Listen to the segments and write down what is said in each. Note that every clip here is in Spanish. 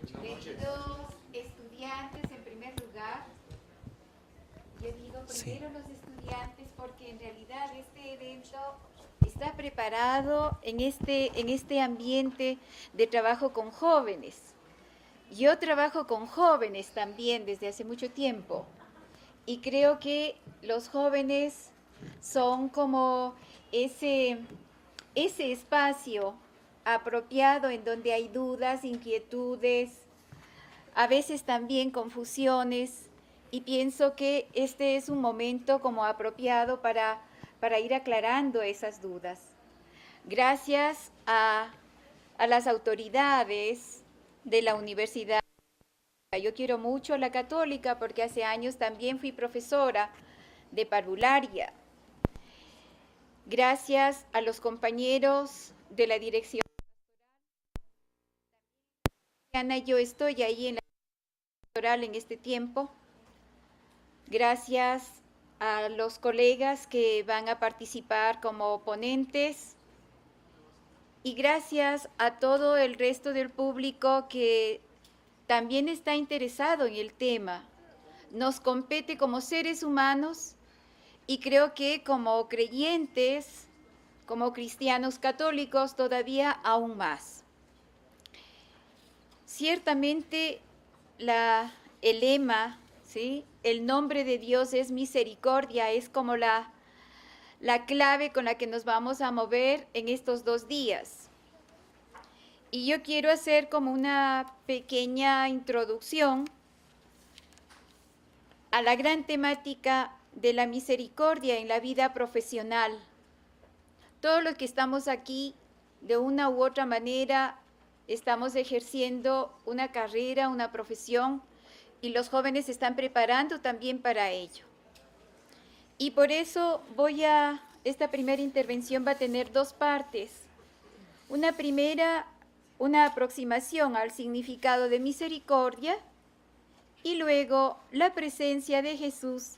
Queridos estudiantes, en primer lugar, yo digo primero los estudiantes porque en realidad este evento está preparado en este ambiente de trabajo con jóvenes. Yo trabajo con jóvenes también desde hace mucho tiempo y creo que los jóvenes son como ese, ese espacio apropiado en donde hay dudas, inquietudes, a veces también confusiones, y pienso que este es un momento como apropiado para ir aclarando esas dudas. Gracias a las autoridades de la universidad. Yo quiero mucho a la Católica porque hace años también fui profesora de parvularia. Gracias a los compañeros de la dirección. Ana, yo estoy ahí en la pastoral en este tiempo. Gracias a los colegas que van a participar como ponentes y gracias a todo el resto del público que también está interesado en el tema. Nos compete como seres humanos y creo que como creyentes, como cristianos católicos, todavía aún más. Ciertamente el lema, ¿sí? El nombre de Dios es misericordia, es como la clave con la que nos vamos a mover en estos 2 días. Y yo quiero hacer como una pequeña introducción a la gran temática de la misericordia en la vida profesional. Todos los que estamos aquí, de una u otra manera, estamos ejerciendo una carrera, una profesión, y los jóvenes se están preparando también para ello. Y por eso esta primera intervención va a tener 2 partes. Una primera, una aproximación al significado de misericordia, y luego la presencia de Jesús,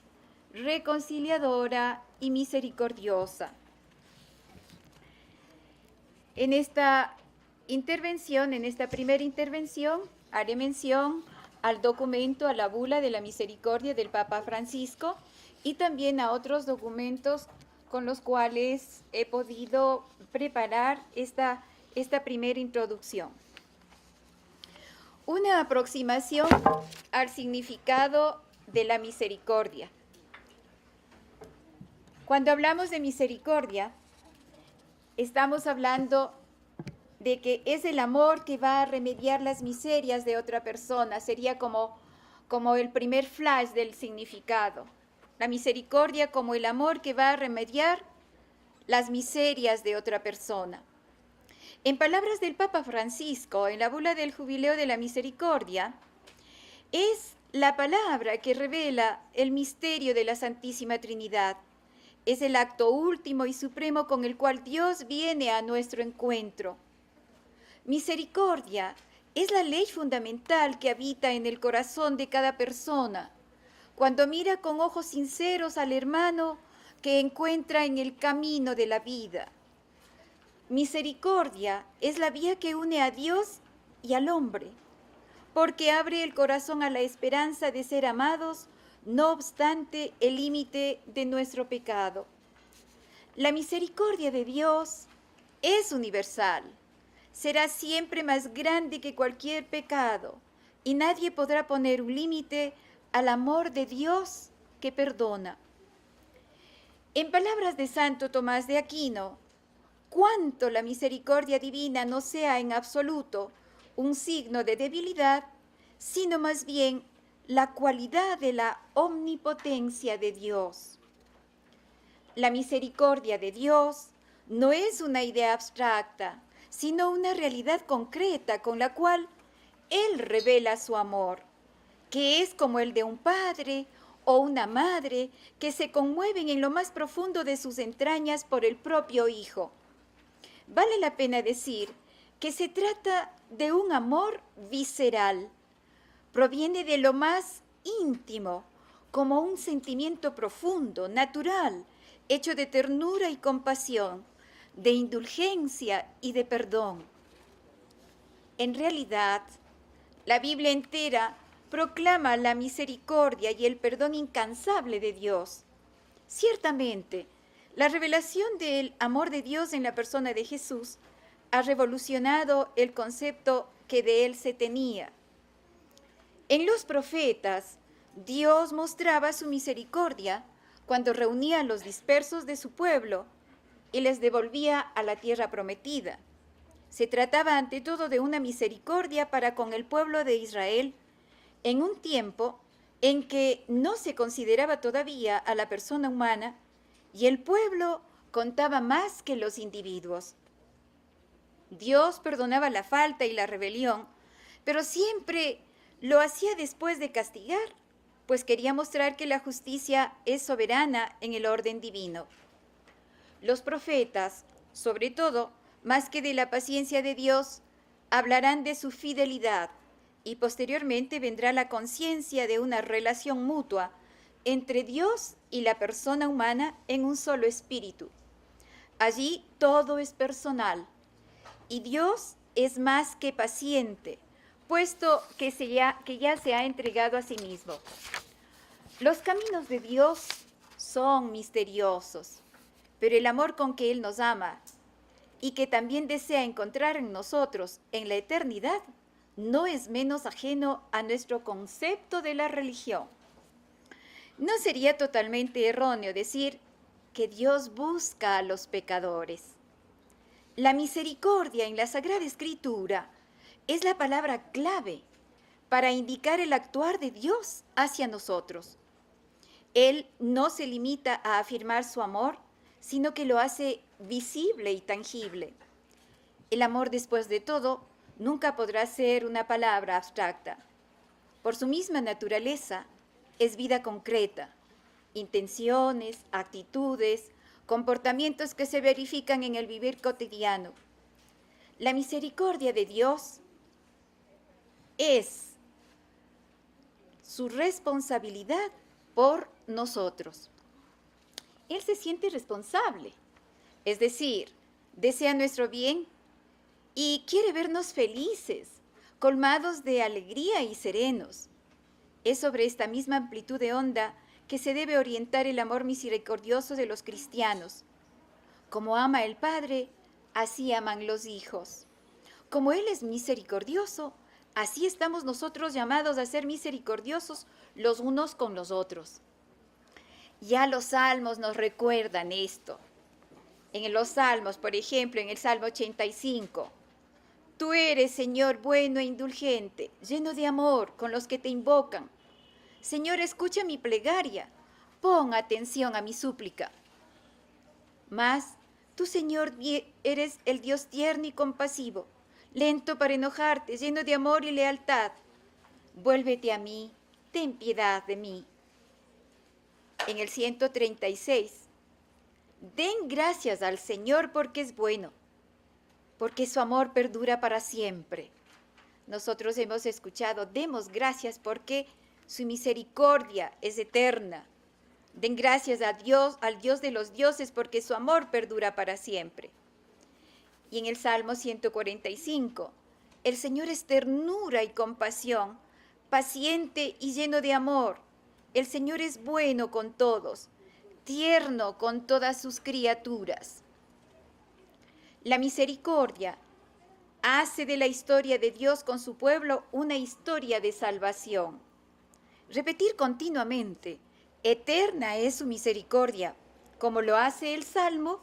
reconciliadora y misericordiosa. En esta primera intervención, haré mención al documento, a la bula de la misericordia del Papa Francisco y también a otros documentos con los cuales he podido preparar esta primera introducción. Una aproximación al significado de la misericordia. Cuando hablamos de misericordia, estamos hablando de que es el amor que va a remediar las miserias de otra persona. Sería como el primer flash del significado. La misericordia como el amor que va a remediar las miserias de otra persona. En palabras del Papa Francisco, en la bula del Jubileo de la Misericordia, es la palabra que revela el misterio de la Santísima Trinidad. Es el acto último y supremo con el cual Dios viene a nuestro encuentro. Misericordia es la ley fundamental que habita en el corazón de cada persona, cuando mira con ojos sinceros al hermano que encuentra en el camino de la vida. Misericordia es la vía que une a Dios y al hombre, porque abre el corazón a la esperanza de ser amados, no obstante el límite de nuestro pecado. La misericordia de Dios es universal, será siempre más grande que cualquier pecado, y nadie podrá poner un límite al amor de Dios que perdona. En palabras de Santo Tomás de Aquino, cuanto la misericordia divina no sea en absoluto un signo de debilidad, sino más bien la cualidad de la omnipotencia de Dios. La misericordia de Dios no es una idea abstracta, sino una realidad concreta con la cual Él revela su amor, que es como el de un padre o una madre que se conmueven en lo más profundo de sus entrañas por el propio hijo. Vale la pena decir que se trata de un amor visceral. Proviene de lo más íntimo, como un sentimiento profundo, natural, hecho de ternura y compasión, de indulgencia y de perdón. En realidad, La Biblia entera proclama la misericordia y el perdón incansable de Dios. Ciertamente, la revelación del amor de Dios en la persona de Jesús ha revolucionado el concepto que de él se tenía. En los profetas, Dios mostraba su misericordia cuando reunía a los dispersos de su pueblo y les devolvía a la tierra prometida. Se trataba ante todo de una misericordia para con el pueblo de Israel en un tiempo en que no se consideraba todavía a la persona humana y el pueblo contaba más que los individuos. Dios perdonaba la falta y la rebelión, pero siempre lo hacía después de castigar, pues quería mostrar que la justicia es soberana en el orden divino. Los profetas, sobre todo, más que de la paciencia de Dios, hablarán de su fidelidad y posteriormente vendrá la conciencia de una relación mutua entre Dios y la persona humana en un solo espíritu. Allí todo es personal y Dios es más que paciente, puesto que ya se ha entregado a sí mismo. Los caminos de Dios son misteriosos, pero el amor con que Él nos ama y que también desea encontrar en nosotros en la eternidad no es menos ajeno a nuestro concepto de la religión. No sería totalmente erróneo decir que Dios busca a los pecadores. La misericordia en la Sagrada Escritura es la palabra clave para indicar el actuar de Dios hacia nosotros. Él no se limita a afirmar su amor, sino que lo hace visible y tangible. El amor, después de todo, nunca podrá ser una palabra abstracta. Por su misma naturaleza, es vida concreta, intenciones, actitudes, comportamientos que se verifican en el vivir cotidiano. La misericordia de Dios es su responsabilidad por nosotros. Él se siente responsable, es decir, desea nuestro bien y quiere vernos felices, colmados de alegría y serenos. Es sobre esta misma amplitud de onda que se debe orientar el amor misericordioso de los cristianos. Como ama el Padre, así aman los hijos. Como Él es misericordioso, así estamos nosotros llamados a ser misericordiosos los unos con los otros. Ya los salmos nos recuerdan esto. En los salmos, por ejemplo, en el Salmo 85, tú eres, Señor, bueno e indulgente, lleno de amor con los que te invocan. Señor, escucha mi plegaria, pon atención a mi súplica. Mas, tú, Señor, eres el Dios tierno y compasivo, lento para enojarte, lleno de amor y lealtad. Vuélvete a mí, ten piedad de mí. En el 136, den gracias al Señor porque es bueno, porque su amor perdura para siempre. Nosotros hemos escuchado, demos gracias porque su misericordia es eterna. Den gracias a Dios, al Dios de los dioses, porque su amor perdura para siempre. Y en el Salmo 145, el Señor es ternura y compasión, paciente y lleno de amor. El Señor es bueno con todos, tierno con todas sus criaturas. La misericordia hace de la historia de Dios con su pueblo una historia de salvación. Repetir continuamente, eterna es su misericordia, como lo hace el Salmo,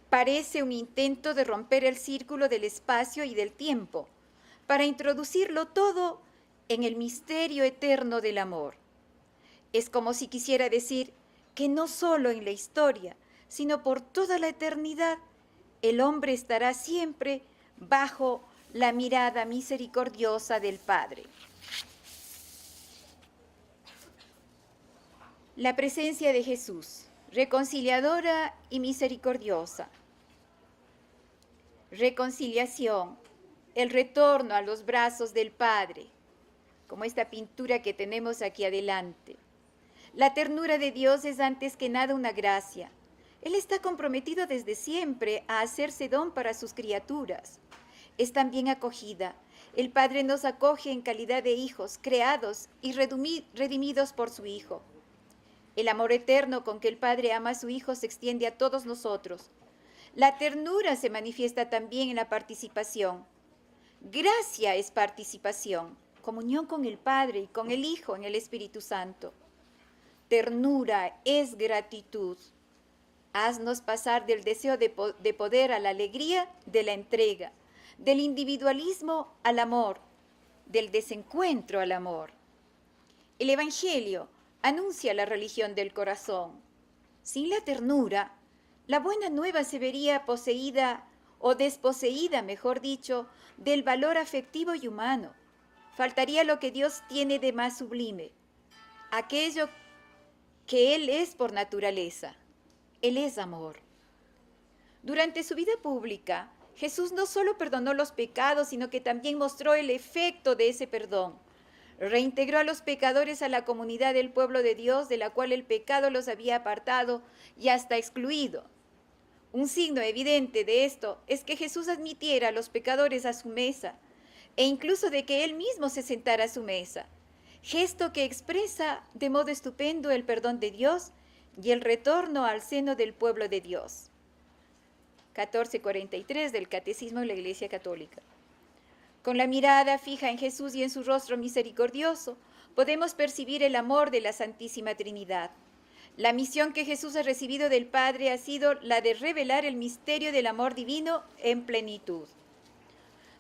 parece un intento de romper el círculo del espacio y del tiempo, para introducirlo todo en el misterio eterno del amor. Es como si quisiera decir que no solo en la historia, sino por toda la eternidad, el hombre estará siempre bajo la mirada misericordiosa del Padre. La presencia de Jesús, reconciliadora y misericordiosa. Reconciliación, el retorno a los brazos del Padre, como esta pintura que tenemos aquí adelante. La ternura de Dios es antes que nada una gracia. Él está comprometido desde siempre a hacerse don para sus criaturas. Es también acogida, el Padre nos acoge en calidad de hijos, creados y redimidos por su Hijo. El amor eterno con que el Padre ama a su Hijo se extiende a todos nosotros. La ternura se manifiesta también en la participación. Gracia es participación, comunión con el Padre y con el Hijo en el Espíritu Santo. Ternura es gratitud. Haznos pasar del deseo de poder a la alegría de la entrega, del individualismo al amor, del desencuentro al amor. El Evangelio anuncia la religión del corazón. Sin la ternura, la buena nueva se vería poseída o desposeída, mejor dicho, del valor afectivo y humano. Faltaría lo que Dios tiene de más sublime, aquello que Él es por naturaleza. Él es amor. Durante su vida pública, Jesús no solo perdonó los pecados, sino que también mostró el efecto de ese perdón. Reintegró a los pecadores a la comunidad del pueblo de Dios, de la cual el pecado los había apartado y hasta excluido. Un signo evidente de esto es que Jesús admitiera a los pecadores a su mesa e incluso de que Él mismo se sentara a su mesa, gesto que expresa de modo estupendo el perdón de Dios y el retorno al seno del pueblo de Dios. 1443 del Catecismo de la Iglesia Católica. Con la mirada fija en Jesús y en su rostro misericordioso, podemos percibir el amor de la Santísima Trinidad. La misión que Jesús ha recibido del Padre ha sido la de revelar el misterio del amor divino en plenitud.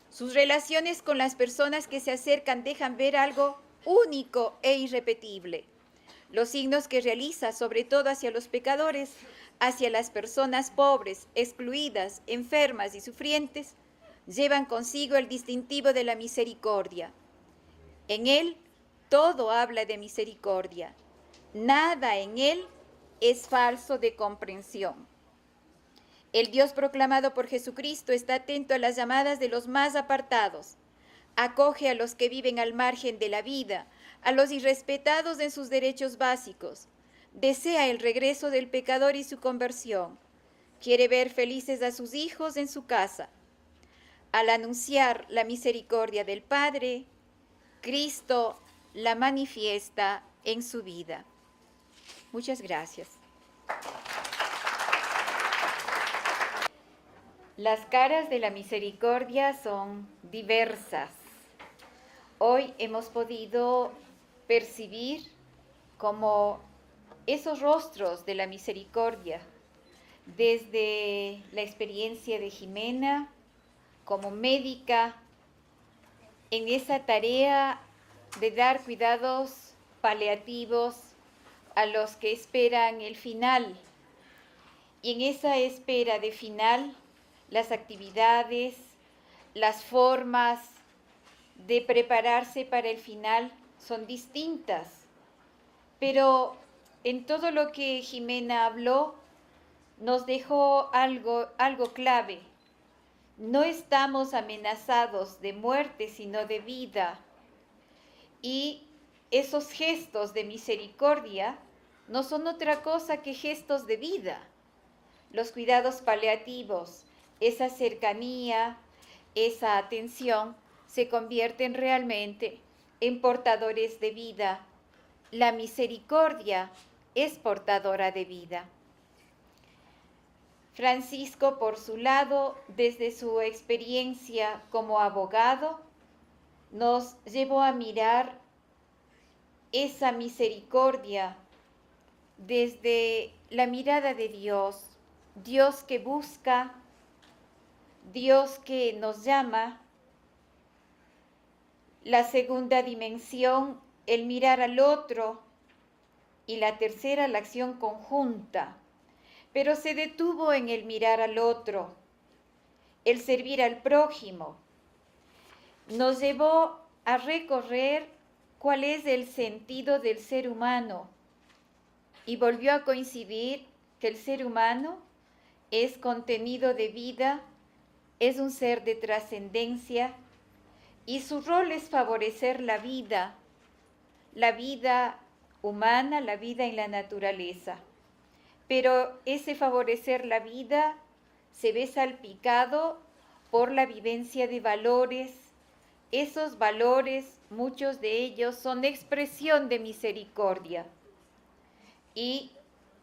Sus relaciones con las personas que se acercan dejan ver algo único e irrepetible. Los signos que realiza, sobre todo hacia los pecadores, hacia las personas pobres, excluidas, enfermas y sufrientes, llevan consigo el distintivo de la misericordia. En Él todo habla de misericordia. Nada en Él es falso de comprensión. El Dios proclamado por Jesucristo está atento a las llamadas de los más apartados. Acoge a los que viven al margen de la vida, a los irrespetados en sus derechos básicos. Desea el regreso del pecador y su conversión. Quiere ver felices a sus hijos en su casa. Al anunciar la misericordia del Padre, Cristo la manifiesta en su vida. Muchas gracias. Las caras de la misericordia son diversas. Hoy hemos podido percibir como esos rostros de la misericordia, desde la experiencia de Jimena como médica, en esa tarea de dar cuidados paliativos a los que esperan el final. Y en esa espera de final, las actividades, las formas de prepararse para el final son distintas. Pero en todo lo que Jimena habló, nos dejó algo clave. No estamos amenazados de muerte, sino de vida. Y esos gestos de misericordia no son otra cosa que gestos de vida. Los cuidados paliativos, esa cercanía, esa atención, se convierten realmente en portadores de vida. La misericordia es portadora de vida. Francisco, por su lado, desde su experiencia como abogado, nos llevó a mirar esa misericordia desde la mirada de Dios, Dios que busca, Dios que nos llama. La segunda dimensión, el mirar al otro, y la tercera, la acción conjunta. Pero se detuvo en el mirar al otro, el servir al prójimo. Nos llevó a recorrer cuál es el sentido del ser humano y volvió a coincidir que el ser humano es contenido de vida, es un ser de trascendencia y su rol es favorecer la vida humana, la vida en la naturaleza. Pero ese favorecer la vida se ve salpicado por la vivencia de valores, esos valores, muchos de ellos son expresión de misericordia. Y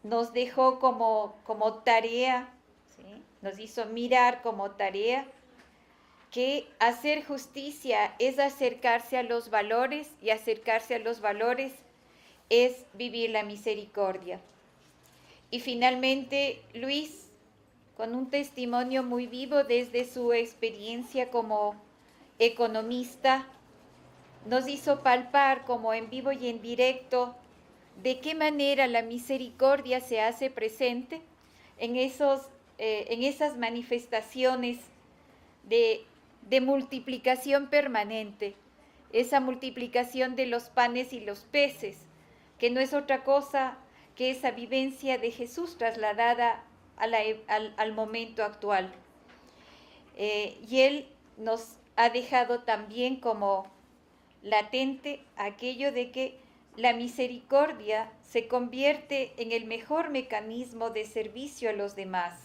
nos dejó como tarea, ¿sí? Nos hizo mirar como tarea que hacer justicia es acercarse a los valores, y acercarse a los valores es vivir la misericordia. Y finalmente, Luis, con un testimonio muy vivo desde su experiencia como economista, nos hizo palpar como en vivo y en directo de qué manera la misericordia se hace presente en esas manifestaciones de multiplicación permanente, esa multiplicación de los panes y los peces, que no es otra cosa que esa vivencia de Jesús trasladada al momento actual. Y Él nos ha dejado también como latente aquello de que la misericordia se convierte en el mejor mecanismo de servicio a los demás.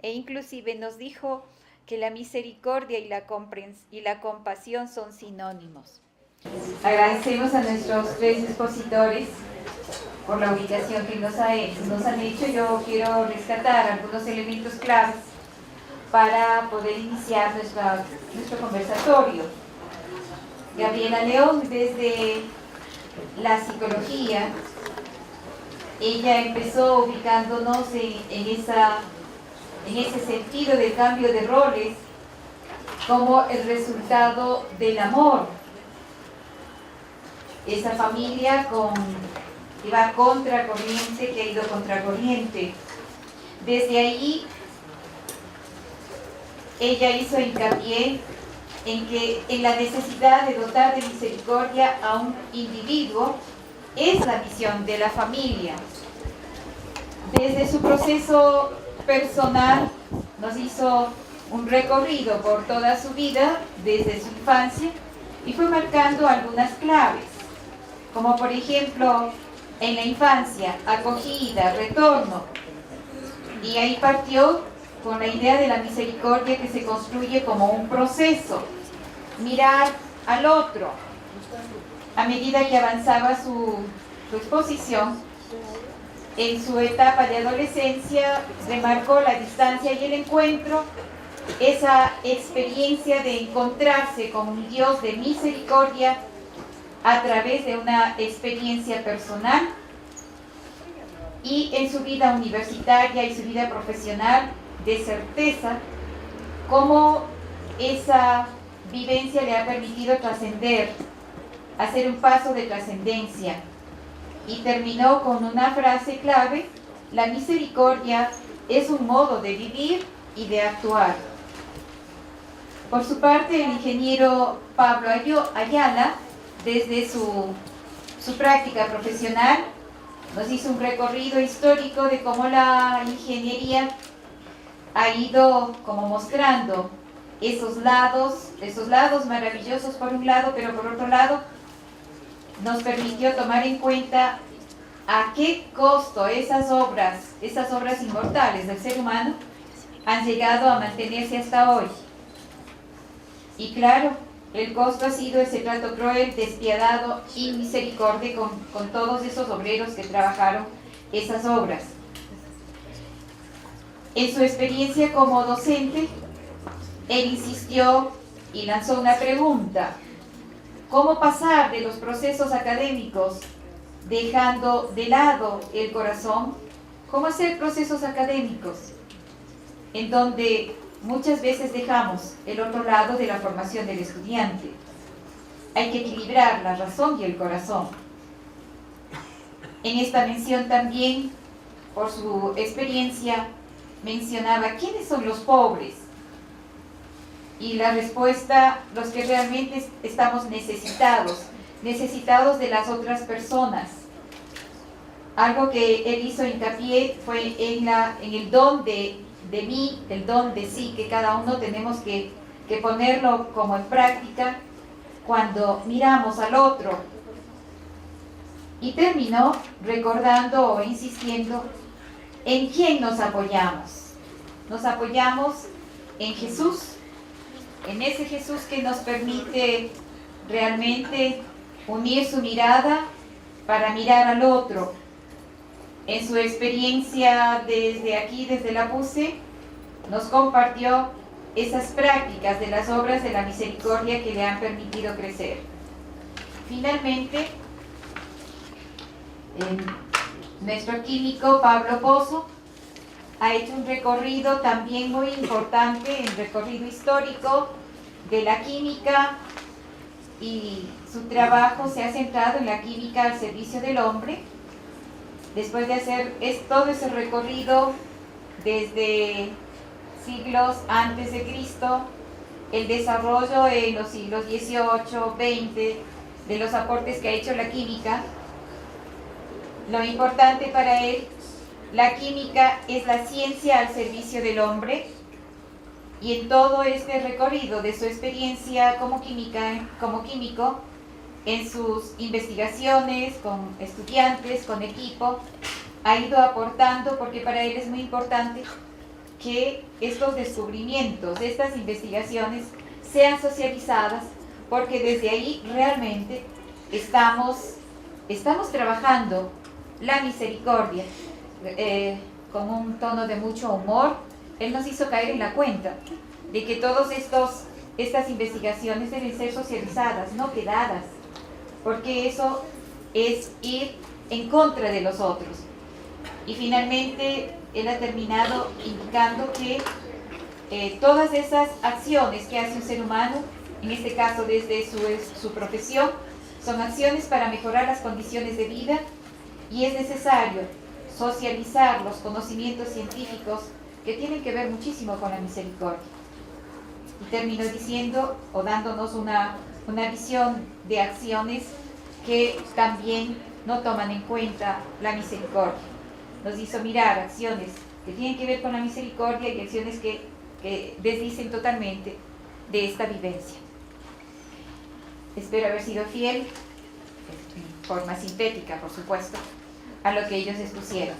E inclusive nos dijo que la misericordia y la compasión son sinónimos. Agradecemos a nuestros tres expositores por la ubicación que nos han hecho. Yo quiero rescatar algunos elementos claves para poder iniciar nuestro conversatorio. Gabriela León, desde la psicología, ella empezó ubicándonos en ese sentido del cambio de roles como el resultado del amor. Esa familia que va contracorriente, que ha ido contracorriente. Desde ahí, ella hizo hincapié en la necesidad de dotar de misericordia a un individuo. Es la misión de la familia. Desde su proceso personal nos hizo un recorrido por toda su vida, desde su infancia, y fue marcando algunas claves, como por ejemplo, en la infancia, acogida, retorno, y ahí partió con la idea de la misericordia que se construye como un proceso, mirar al otro. A medida que avanzaba su exposición, en su etapa de adolescencia, remarcó la distancia y el encuentro, esa experiencia de encontrarse con un Dios de misericordia a través de una experiencia personal, y en su vida universitaria y su vida profesional, de certeza, cómo esa vivencia le ha permitido trascender, hacer un paso de trascendencia. Y terminó con una frase clave: la misericordia es un modo de vivir y de actuar. Por su parte, el ingeniero Pablo Ayala, desde su práctica profesional, nos hizo un recorrido histórico de cómo la ingeniería ha ido como mostrando esos lados maravillosos por un lado, pero por otro lado nos permitió tomar en cuenta a qué costo esas obras inmortales del ser humano han llegado a mantenerse hasta hoy. Y claro, el costo ha sido ese trato cruel, despiadado y misericordia con todos esos obreros que trabajaron esas obras. En su experiencia como docente, él insistió y lanzó una pregunta: ¿cómo pasar de los procesos académicos dejando de lado el corazón? ¿Cómo hacer procesos académicos en donde muchas veces dejamos el otro lado de la formación del estudiante? Hay que equilibrar la razón y el corazón. En esta mención también, por su experiencia, mencionaba quiénes son los pobres. Y la respuesta: los que realmente estamos necesitados de las otras personas. Algo que él hizo hincapié fue en el don de mí, el don de sí, que cada uno tenemos que ponerlo como en práctica cuando miramos al otro. Y terminó recordando o insistiendo en quién nos apoyamos. Nos apoyamos en Jesús, en ese Jesús que nos permite realmente unir su mirada para mirar al otro. En su experiencia desde aquí, desde la PUSE, nos compartió esas prácticas de las obras de la misericordia que le han permitido crecer. Finalmente, nuestro químico Pablo Pozo ha hecho un recorrido también muy importante, un recorrido histórico de la química, y su trabajo se ha centrado en la química al servicio del hombre. Después de hacer todo ese recorrido desde siglos antes de Cristo, el desarrollo en los siglos XVIII, XX, de los aportes que ha hecho la química, lo importante para él, la química es la ciencia al servicio del hombre, y en todo este recorrido de su experiencia como químico, en sus investigaciones con estudiantes, con equipo, ha ido aportando, porque para él es muy importante que estos descubrimientos, estas investigaciones sean socializadas, porque desde ahí realmente estamos trabajando la misericordia con un tono de mucho humor. Él nos hizo caer en la cuenta de que todas estas investigaciones deben ser socializadas, no quedadas, porque eso es ir en contra de los otros. Y finalmente él ha terminado indicando que todas esas acciones que hace un ser humano, en este caso desde su profesión, son acciones para mejorar las condiciones de vida, y es necesario socializar los conocimientos científicos que tienen que ver muchísimo con la misericordia. Y terminó diciendo o dándonos una visión de acciones que también no toman en cuenta la misericordia. Nos hizo mirar acciones que tienen que ver con la misericordia y acciones que desdicen totalmente de esta vivencia. Espero haber sido fiel, en forma sintética, por supuesto, a lo que ellos expusieron.